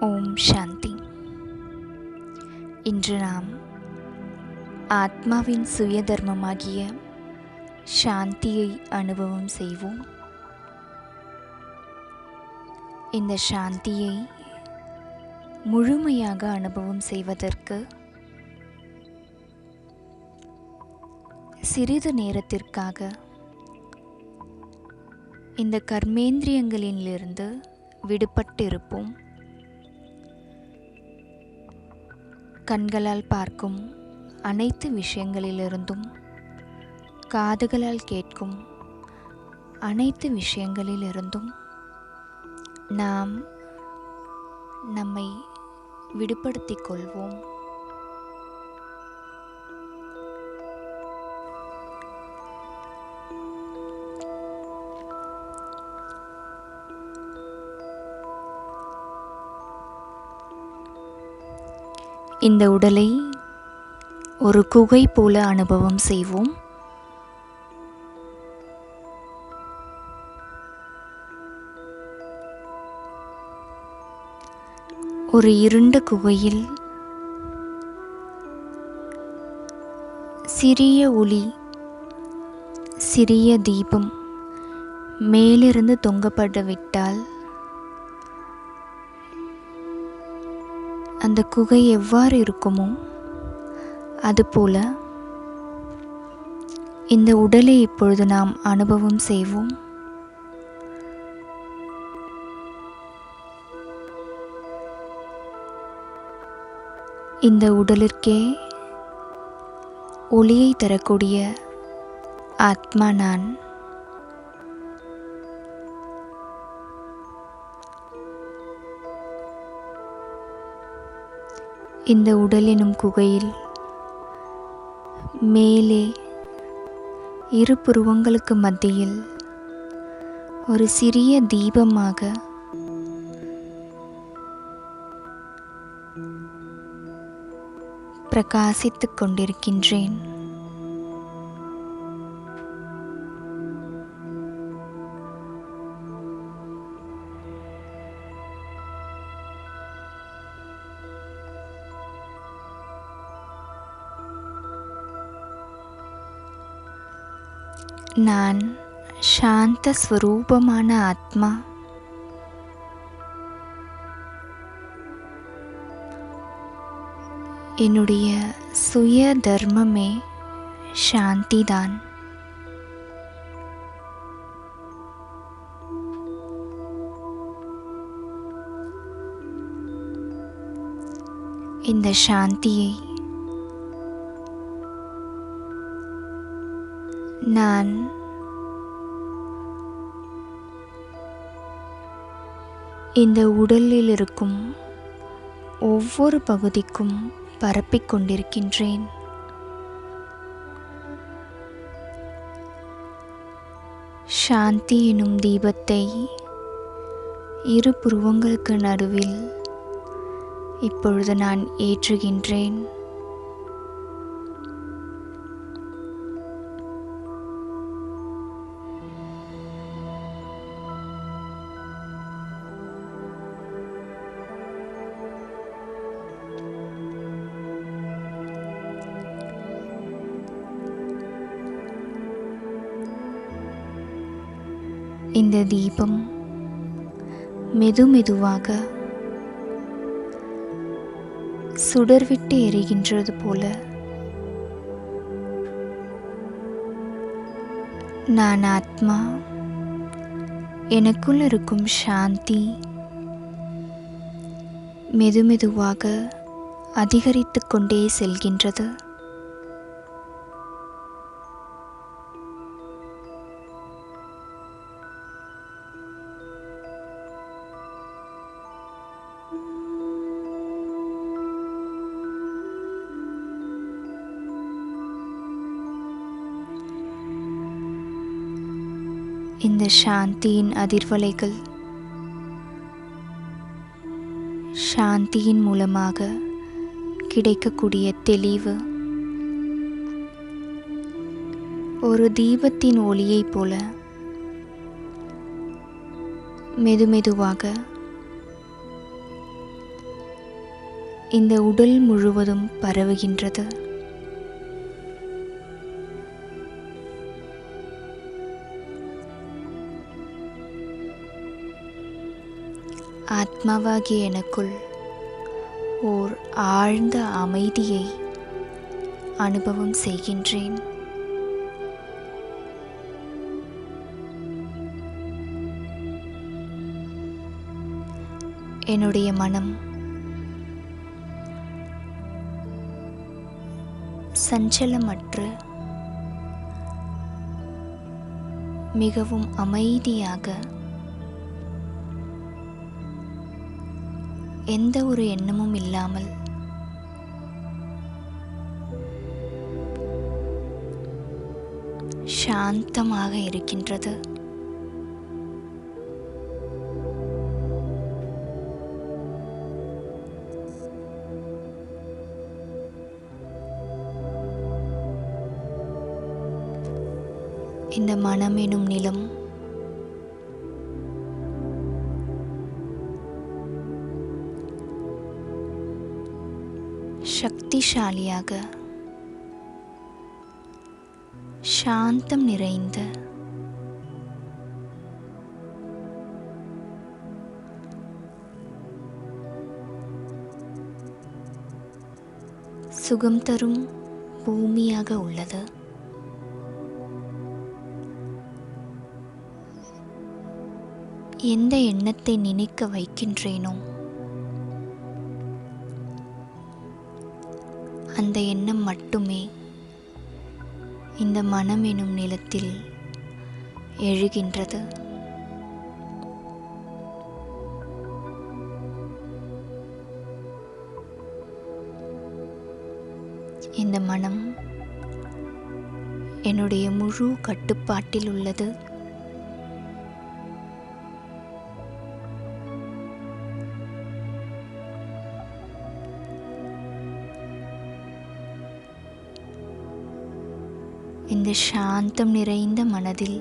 ஓம் சாந்தி. இன்று நாம் ஆத்மாவின் சுய தர்மமாகிய சாந்தியை அனுபவம் செய்வோம். இந்த சாந்தியை முழுமையாக அனுபவம் செய்வதற்கு சிறிது நேரத்திற்காக இந்த கர்மேந்திரியங்களிலிருந்து விடுபட்டிருப்போம். கண்களால் பார்க்கும் அனைத்து விஷயங்களிலிருந்தும், காதுகளால் கேட்கும் அனைத்து விஷயங்களிலிருந்தும் நாம் நம்மை விடுபடுத்திக் கொள்வோம். இந்த உடலை ஒரு குகை போல அனுபவம் செய்வோம். ஒரு இருண்ட குகையில் சிறிய ஒளி, சிறிய தீபம் மேலிருந்து தொங்கப்பட விட்டால் அந்த குகை எவ்வாறு இருக்குமோ அதுபோல இந்த உடலை இப்பொழுது நாம் அனுபவம் செய்வோம். இந்த உடலிற்கே ஒளியை தரக்கூடிய ஆத்மா நான். இந்த உடல் எனும் குகையில் மேலே இரு புருவங்களுக்கு மத்தியில் ஒரு சிறிய தீபமாக பிரகாசித்துக் கொண்டிருக்கின்றேன். நான் சாந்த ஸ்வரூபமான ஆத்மா. என்னுடைய சுய தர்மமே சாந்திதான். இந்த சாந்தியை நான் இந்த உடலில் இருக்கும் ஒவ்வொரு பகுதிக்கும் பரப்பிக் கொண்டிருக்கின்றேன். சாந்தி எனும் தீபத்தை இரு புருவங்களுக்கு நடுவில் இப்பொழுது நான் ஏற்றுகின்றேன். இந்த தீபம் மெதுமெதுவாக சுடர்விட்டு எரிகின்றது போல நான் ஆத்மா, எனக்குள் இருக்கும் சாந்தி மெதுமெதுவாக அதிகரித்து கொண்டே செல்கின்றது. இந்த சாந்தியின் அதிர்வலைகள் சாந்தியின் மூலமாக கிடைக்கக்கூடிய தெளிவு ஒரு தீபத்தின் ஒளியைப் போல மெதுமெதுவாக இந்த உடல் முழுவதும் பரவுகின்றது. ஆத்மாவாகிய எனக்குள் ஓர் ஆழ்ந்த அமைதியை அனுபவம் செய்கின்றேன். என்னுடைய மனம் சஞ்சலமற்று மிகவும் அமைதியாக, எந்த ஒரு எண்ணமும் இல்லாமல் சாந்தமாக இருக்கின்றது. இந்த மனம் எனும் நிலம் சக்திசாலியாக, சாந்தம் நிறைந்த, சுகம் தரும் பூமியாக உள்ளது. எந்த எண்ணத்தை நினைக்க வைக்கின்றேனோ அந்த எண்ணம் மட்டுமே இந்த மனம் எனும் நிலத்தில் எழுகின்றது. இந்த மனம் என்னுடைய முழு கட்டுப்பாட்டில் உள்ளது. இந்த சாந்தம் நிறைந்த மனதில்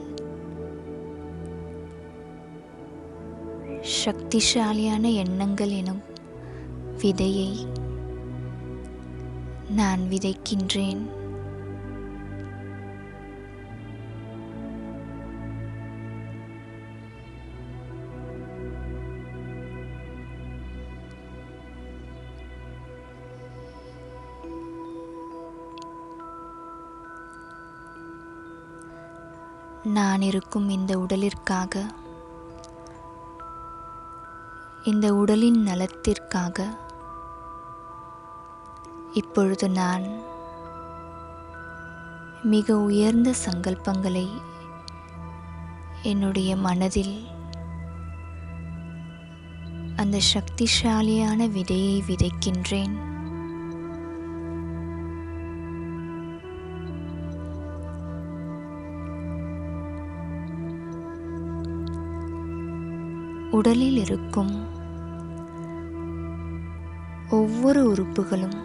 சக்திசாலியான எண்ணங்கள் எனும் விதையை நான் விதைக்கின்றேன். நான் இருக்கும் இந்த உடலிற்காக, இந்த உடலின் நலத்திற்காக இப்பொழுது நான் மிக உயர்ந்த சங்கல்பங்களை என்னுடைய மனதில் அந்த சக்திசாலியான விதையை விதைக்கின்றேன். உடலில் இருக்கும் ஒவ்வொரு உறுப்புகளும்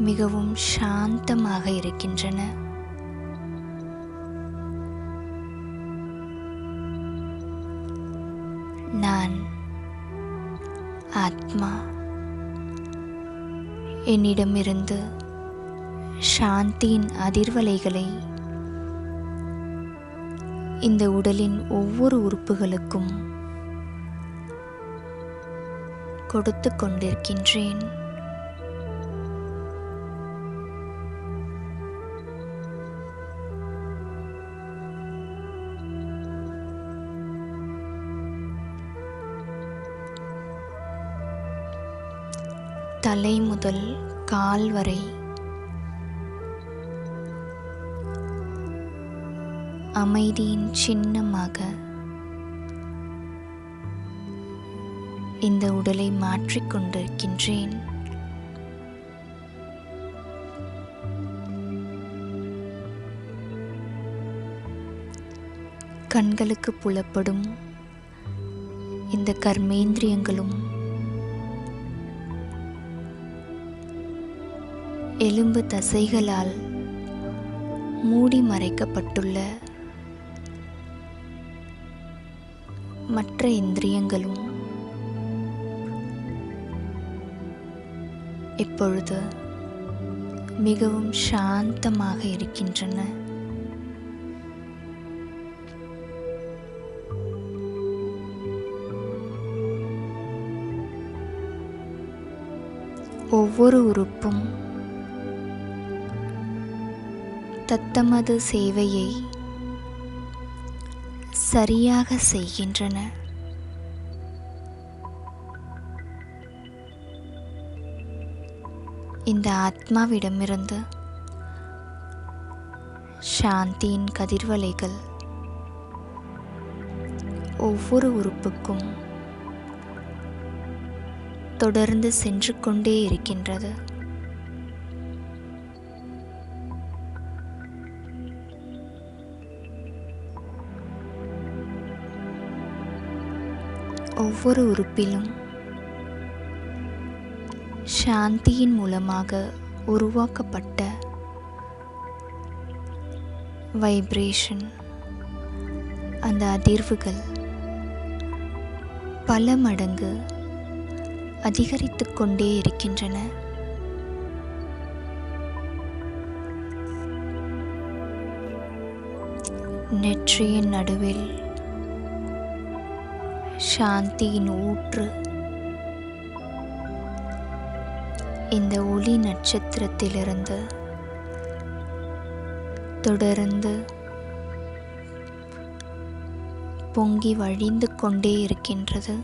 மிகவும் சாந்தமாக இருக்கின்றன. நான் ஆத்மா என்னிடமிருந்து சாந்தியின் அதிர்வலைகளை இந்த உடலின் ஒவ்வொரு உறுப்புகளுக்கும் கொடுத்து கொண்டிருக்கின்றேன். தலை முதல் கால் வரை அமைதியின் சின்னமாக இந்த உடலை மாற்றிக்கொண்டிருக்கின்றேன். கண்களுக்கு புலப்படும் இந்த கர்மேந்திரியங்களும் எலும்பு தசைகளால் மூடி மறைக்கப்பட்டுள்ள மற்ற இந்திரியங்களும் இப்பொழுது மிகவும் சாந்தமாக இருக்கின்றன. ஒவ்வொரு உறுப்பும் தத்தமது சேவையை சரியாக செய்கின்றன. இந்த ஆத்மாவிடமிருந்து சாந்தியின் கதிர்வலைகள் ஒவ்வொரு உறுப்புக்கும் தொடர்ந்து சென்று கொண்டே இருக்கின்றது. ஒவ்வொரு உறுப்பிலும் சாந்தியின் மூலமாக உருவாக்கப்பட்ட வைப்ரேஷன், அந்த அதிர்வுகள் பல மடங்கு அதிகரித்து கொண்டே இருக்கின்றன. நெற்றியின் நடுவில் சாந்தியின் ஊற்று இந்த ஒளி நட்சத்திரத்திலிருந்து தொடர்ந்து பொங்கி வழிந்து கொண்டே இருக்கின்றது.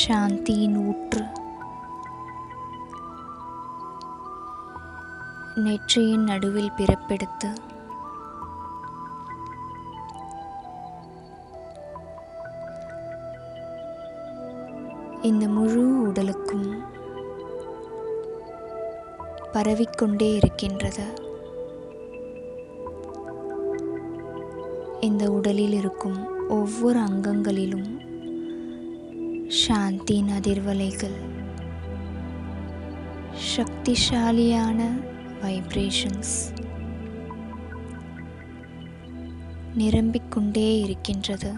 சாந்தியின் ஊற்று நெற்றியின் நடுவில் பிறப்பெடுத்து இந்த முழு உடலுக்கும் பரவிக்கொண்டே இருக்கின்றது. இந்த உடலில் இருக்கும் ஒவ்வொரு அங்கங்களிலும் சாந்தியின் அதிர்வலைகள், சக்திசாலியான வைப்ரேஷன்ஸ் நிரம்பிக்கொண்டே இருக்கின்றது.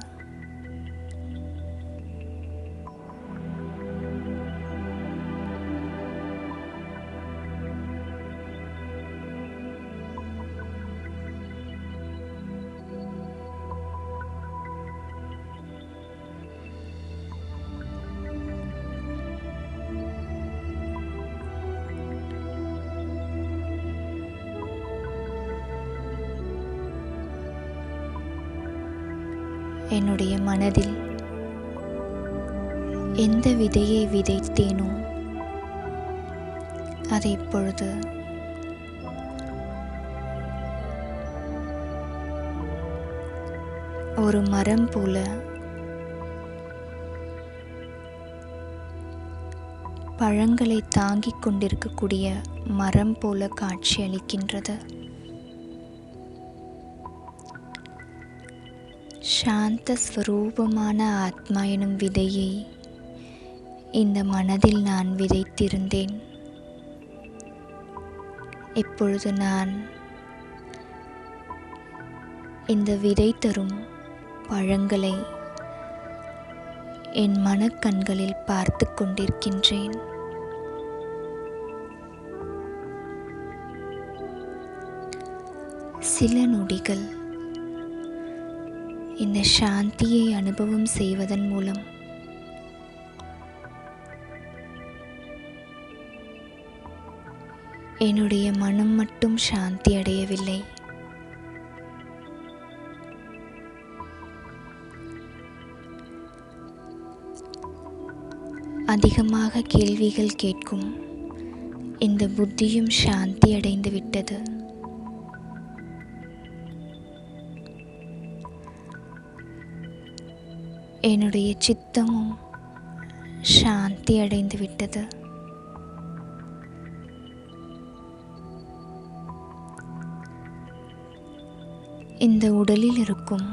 என்னுடைய மனதில் எந்த விதையை விதைத்தேனோ அதை இப்பொழுது ஒரு மரம் போல பழங்களை தாங்கிக் கொண்டிருக்கக்கூடிய மரம் போல காட்சியளிக்கின்றது. சாந்த ஸ்வரூபமான ஆத்மா எனும் விதையை இந்த மனதில் நான் விதைத்திருந்தேன். இப்பொழுது நான் இந்த விதை தரும் பழங்களை என் மனக்கண்களில் பார்த்து கொண்டிருக்கின்றேன். சில நொடிகள் இந்த சாந்தியை அனுபவம் செய்வதன் மூலம் என்னுடைய மனம் மட்டும் சாந்தி அடையவில்லை, அதிகமாக கேள்விகள் கேட்கும் இந்த புத்தியும் சாந்தி அடைந்து விட்டது. என்னுடைய சித்தமும் சாந்தி அடைந்து விட்டது. இந்த உடலில் இருக்கும்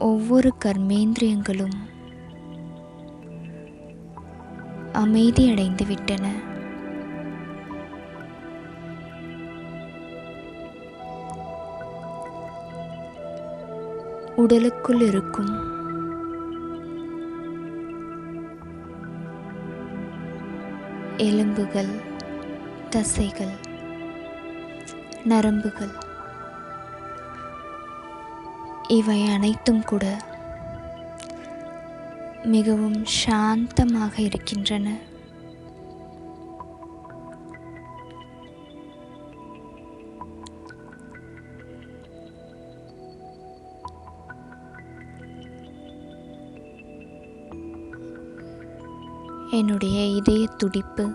ஒவ்வொரு கர்மேந்திரியங்களும் அமைதியடைந்து விட்டன. உடலுக்குள் இருக்கும் எலும்புகள், தசைகள், நரம்புகள் இவை அனைத்தும் கூட மிகவும் சாந்தமாக இருக்கின்றன. என்னுடைய இதய துடிப்பு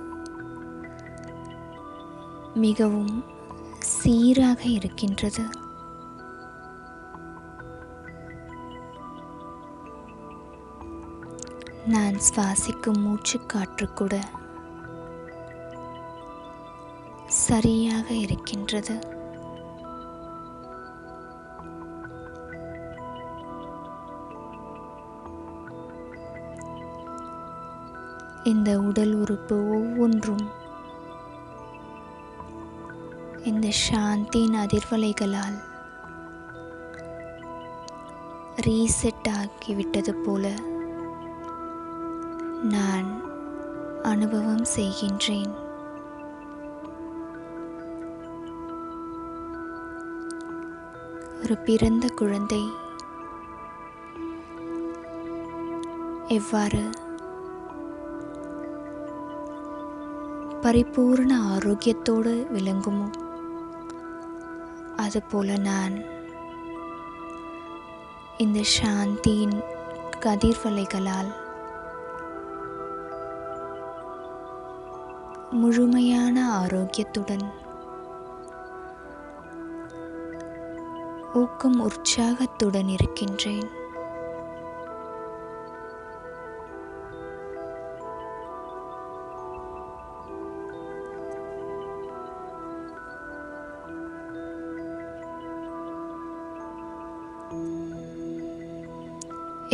மிகவும் சீராக இருக்கின்றது. நான் சுவாசிக்கும் மூச்சுக்காற்று கூட சரியாக இருக்கின்றது. இந்த உடல் உறுப்பு ஒவ்வொன்றும் இந்த சாந்தியின் அதிர்வலைகளால் ரீசெட் ஆகிவிட்டது போல நான் அனுபவம் செய்கின்றேன். ஒரு பிறந்த குழந்தை எவ்வாறு பரிபூர்ண ஆரோக்கியத்தோடு விளங்குமோ அதுபோல நான் இந்த சாந்தியின் கதிர்வலைகளால் முழுமையான ஆரோக்கியத்துடன் ஊக்கம் உற்சாகத்துடன் இருக்கின்றேன்.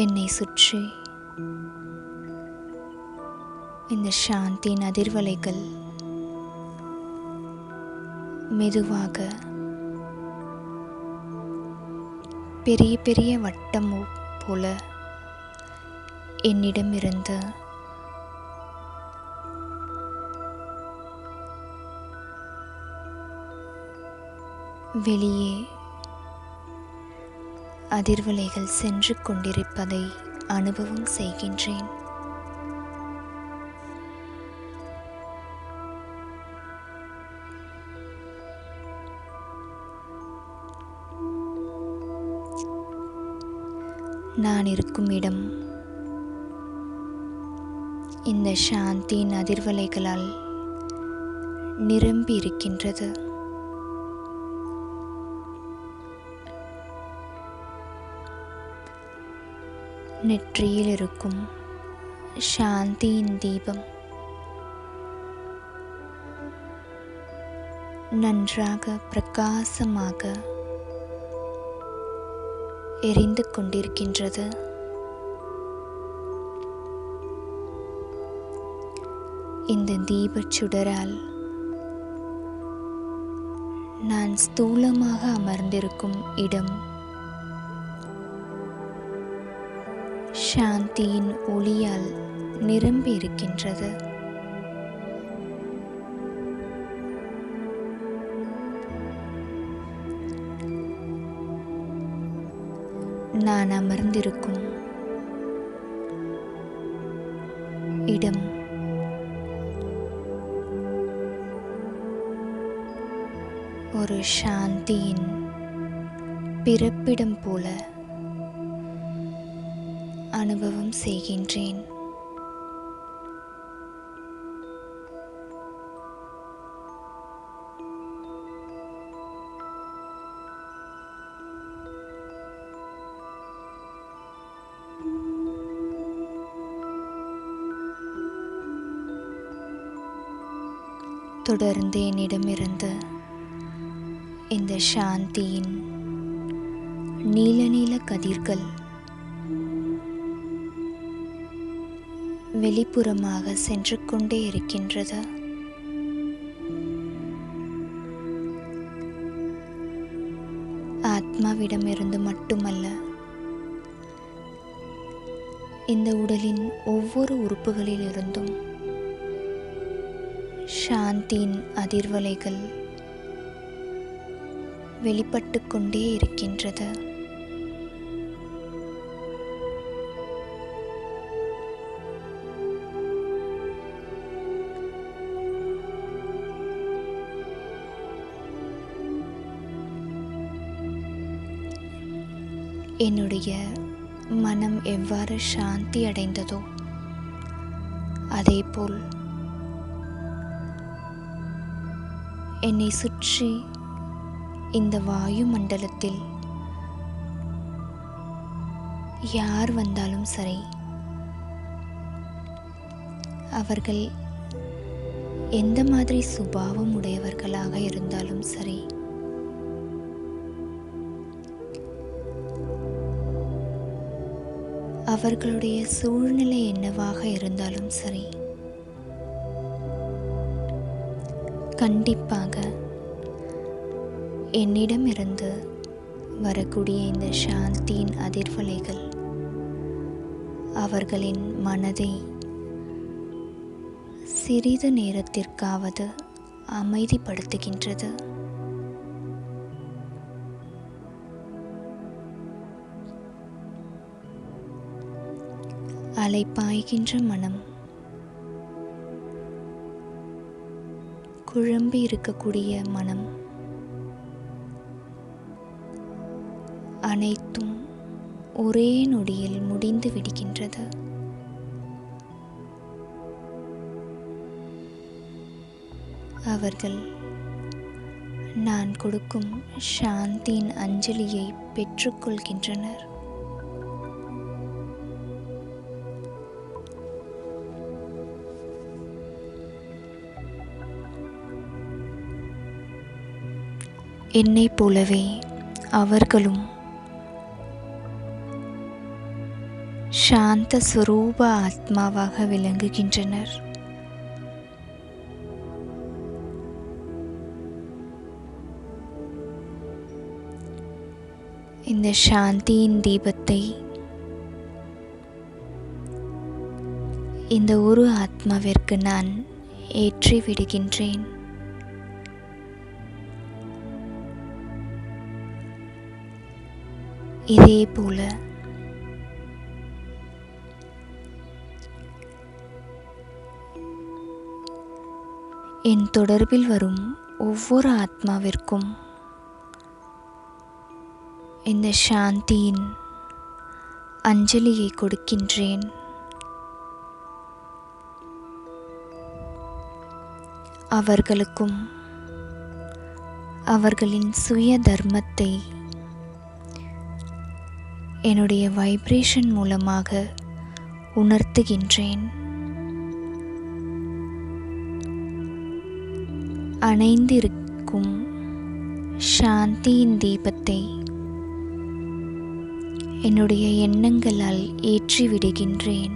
என்னை சுற்றி இந்த சாந்தியின் அதிர்வலைகள் மெதுவாக பெரிய பெரிய வட்டம் போல என்னிடமிருந்து வெளியே அதிர்வலைகள் சென்று கொண்டிருப்பதை அனுபவம் செய்கின்றேன். நான் இருக்கும் இடம் இந்த சாந்தியின் அதிர்வலைகளால் நிரம்பி இருக்கின்றது. நெற்றியில் இருக்கும் சாந்தியின் தீபம் நன்றாக பிரகாசமாக எரிந்து கொண்டிருக்கின்றது. இந்த தீபச் சுடரால் நான் ஸ்தூலமாக அமர்ந்திருக்கும் இடம் சாந்தியின் ஒளியால் நிரம்பி இருக்கின்றது. நான் அமர்ந்திருக்கும் இடம் ஒரு சாந்தியின் பிறப்பிடம் போல அனுபவம் செய்கின்றேன். தொடர்ந்து என்னிடமிருந்து இந்த சாந்தியின் நீல நீல கதிர்கள் வெளிப்புறமாக சென்று கொண்டே இருக்கின்றது. ஆத்மாவிடமிருந்து மட்டுமல்ல, இந்த உடலின் ஒவ்வொரு உறுப்புகளிலிருந்தும் சாந்தியின் அதிர்வலைகள் வெளிப்பட்டு கொண்டே இருக்கின்றது. என்னுடைய மனம் எவ்வாறு சாந்தி அடைந்ததோ அதேபோல் என்னை சுற்றி இந்த வாயு மண்டலத்தில் யார் வந்தாலும் சரி, அவர்கள் எந்த மாதிரி சுபாவம் உடையவர்களாக இருந்தாலும் சரி, அவர்களுடைய சூழ்நிலை என்னவாக இருந்தாலும் சரி, கண்டிப்பாக என்னிடமிருந்து வரக்கூடிய இந்த சாந்தியின் அதிர்வலைகள் அவர்களின் மனதை சிறிது நேரத்திற்காவது அமைதிப்படுத்துகின்றது. அலைப்பாய்கின்ற மனம், குழம்பி இருக்கக்கூடிய மனம் அனைத்தும் ஒரே நொடியில் முடிந்து விடுகின்றது. அவர்கள் நான் கொடுக்கும் சாந்தியின் அஞ்சலியை பெற்றுக்கொள்கின்றனர். என்னைப் போலவே அவர்களும் சாந்த ஸ்வரூப ஆத்மாவாக விளங்குகின்றனர். இந்த சாந்தியின் தீபத்தை இந்த ஒரு ஆத்மாவிற்கு நான் ஏற்றி விடுகின்றேன். இதே போல என் தொடர்பில் வரும் ஒவ்வொரு ஆத்மாவிற்கும் இந்த சாந்தியின் அஞ்சலியை கொடுக்கின்றேன். அவர்களுக்கும் அவர்களின் சுய தர்மத்தை என்னுடைய வைப்ரேஷன் மூலமாக உணர்த்துகின்றேன். அணைந்திருக்கும் சாந்தியின் தீபத்தை என்னுடைய எண்ணங்களால் ஏற்றி விடுகின்றேன்.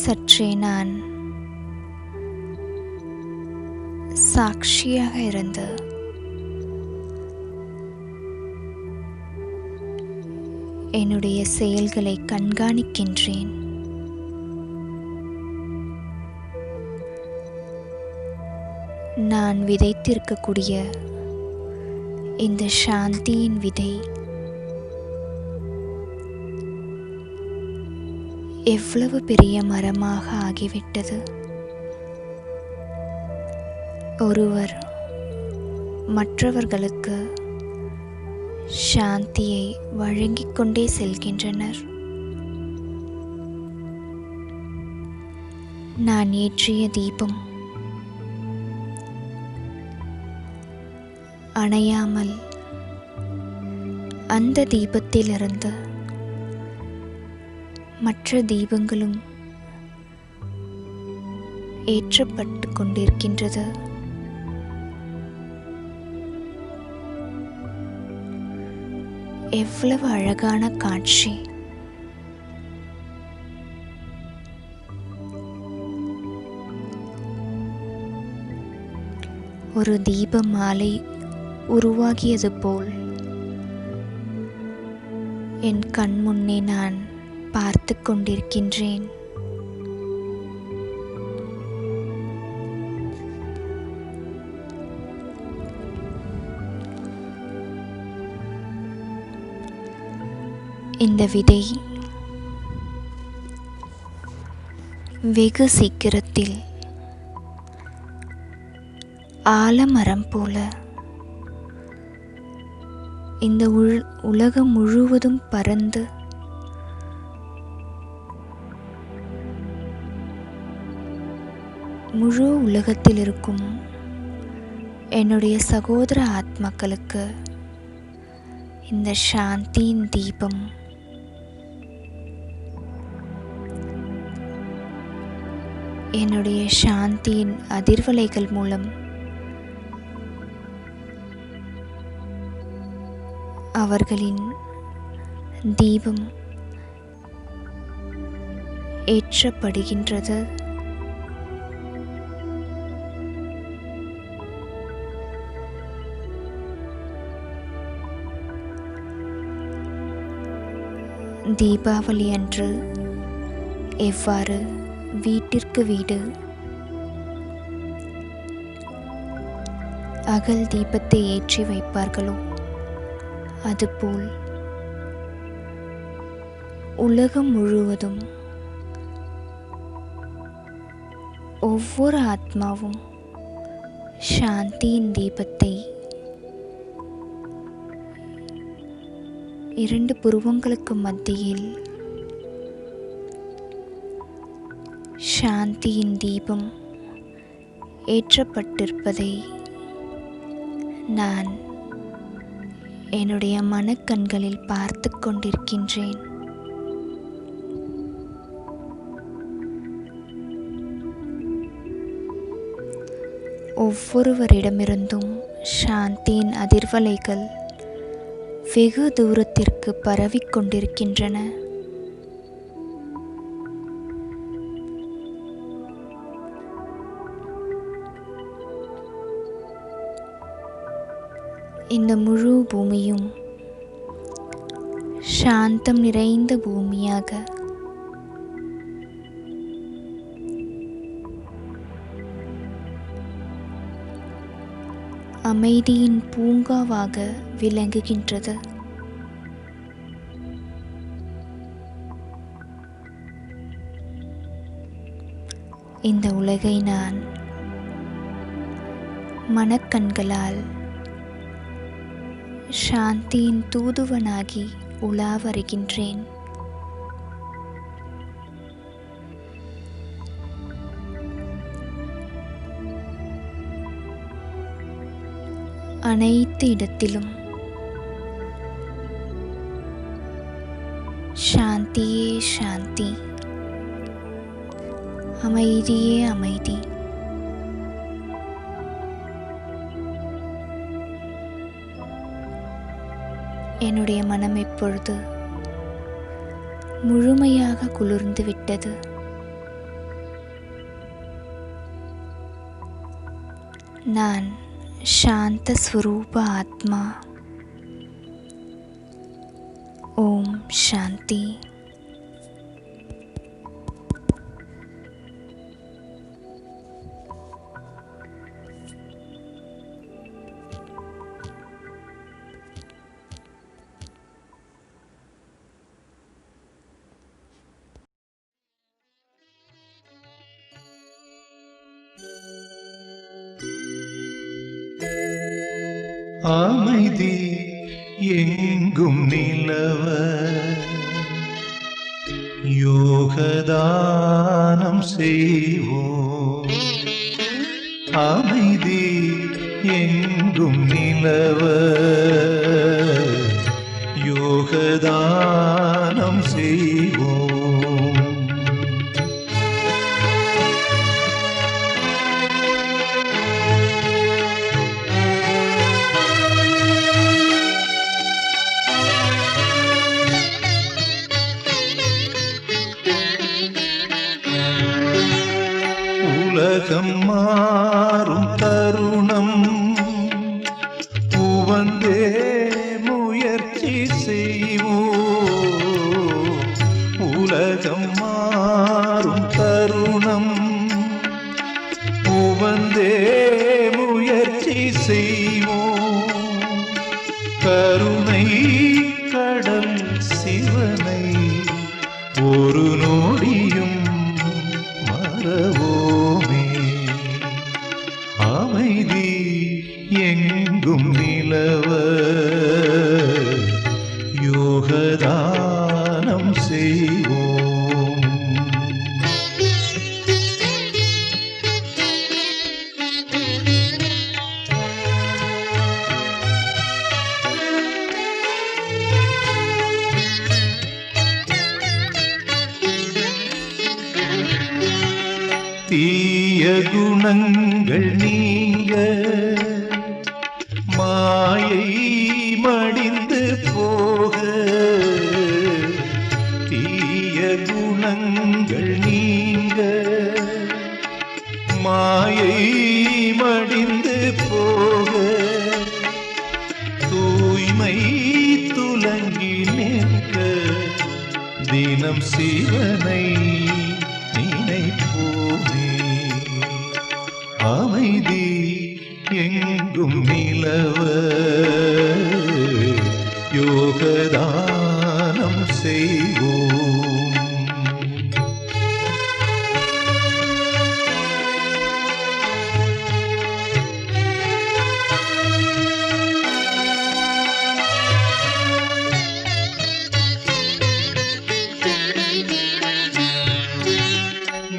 சற்றே நான் சாட்சியாக இருந்து என்னுடைய செயல்களை கண்காணிக்கின்றேன். நான் விதைத்திருக்கக்கூடிய இந்த சாந்தியின் விதை எவ்வளவு பெரிய மரமாக ஆகிவிட்டது. ஒருவர் மற்றவர்களுக்கு சாந்தியை வழங்கிக் கொண்டே செல்கின்றனர். நான் ஏற்றிய தீபம் அணையாமல் அந்த தீபத்திலிருந்து மற்ற தீபங்களும் ஏற்றப்பட்டு கொண்டிருக்கின்றது. எவ்வளவு அழகான காட்சி! ஒரு தீப மாலை உருவாகியது போல் என் கண் முன்னே நான் பார்த்து கொண்டிருக்கின்றேன். இந்த விதை வெகு சீக்கிரத்தில் ஆலமரம் போல இந்த உலகம் முழுவதும் பறந்து முழு உலகத்தில் இருக்கும் என்னுடைய சகோதர ஆத்மாக்களுக்கு இந்த சாந்தியின் தீபம் என்னுடைய சாந்தியின் அதிர்வலைகள் மூலம் அவர்களின் தீபம் ஏற்றப்படுகின்றது. தீபாவளி அன்று எவ்வாறு வீட்டிற்கு வீடு அகல் தீபத்தை ஏற்றி வைப்பார்களோ அதுபோல் உலகம் முழுவதும் ஒவ்வொரு ஆத்மாவும் சாந்தியின் தீபத்தை இரண்டு புருவங்களுக்கு மத்தியில் சாந்தியின் தீபம் ஏற்றப்பட்டிருப்பதை நான் என்னுடைய மனக்கண்களில் பார்த்து கொண்டிருக்கின்றேன். ஒவ்வொருவரிடமிருந்தும் சாந்தியின் அதிர்வலைகள் வெகு தூரத்திற்கு பரவிக்கொண்டிருக்கின்றன. இந்த முழு பூமியும் சாந்தம் நிறைந்த பூமியாக அமைதியின் பூங்காவாக விளங்குகின்றது. இந்த உலகை நான் மனக்கண்களால் சாந்தியின் தூதுவனாகி உலா வருகின்றேன். அனைத்து இடத்திலும் சாந்தியே சாந்தி, அமைதியே அமைதி. என்னுடைய மனம் இப்பொழுது முழுமையாக குளிர்ந்து விட்டது. நான் சாந்த ஸ்வரூப ஆத்மா. ஓம் சாந்தி. அமைதி எங்கும் நிலவ யோகதானம் செய்வோம். அமைதி எங்கும் நிலவ யோகதானம் செய்வோம். உலகம் மாறும் தருணம் உவந்தே முயற்சி செய்வோம். உலகம் மாறும் தருணம் உவந்தே முயற்சி செய்வோம். கருணை கடல் சிவனை ஒரு நொடியும் மறவோமே. அமைதி எங்கும் நிலவ யோகதானம் செய்வோம். தீய குணங்கள் நீங்க மாயை மடிந்து போக. தீய குணங்கள் நீங்க மாயை மடிந்து போக. தூய்மை துலங்கி நிற்க தினம் சிவனை நினைப்போமே. அமைதி எங்கும் நிலவ யோகதானம் செய்வோம்.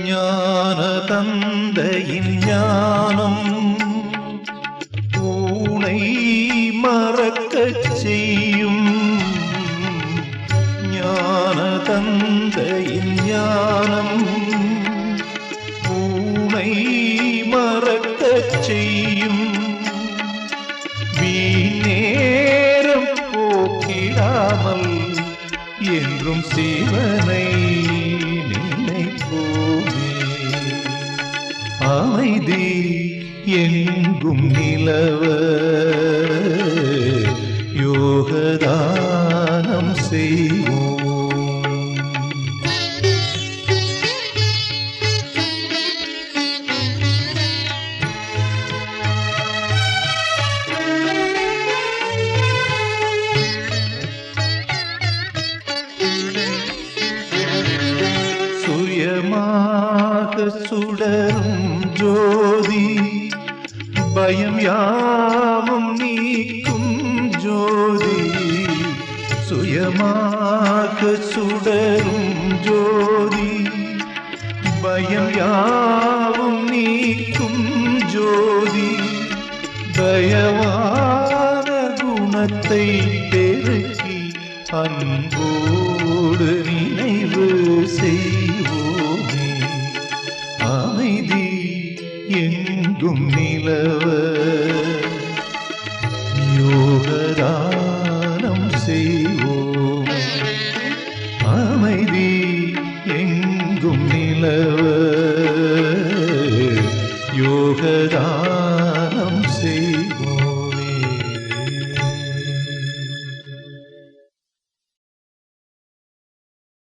ஞான தந்தையின் ஞானம் ஊனை மறக்கச் செய்யும். ஞான தந்தையின் ஞானம் ஊனை மறக்கச் செய்யும். வீணேரம் போக்கிடாமல் என்றும் சிவனை நினைப்போமே. அமைதி எங்கும் நிலவ யோகதானம் செய்வோம். சுயமாக சுடரும் ஜோதி பயம் யாவும் நீக்கும் ஜோதி. சுயமாக சுடரும் ஜோதி பயம் யாவும் நீக்கும் ஜோதி. தயவான குணத்தை பெருக்கி அன்போடு நினைவு செய்வோமே. அமைதி எங்கும் நிலவ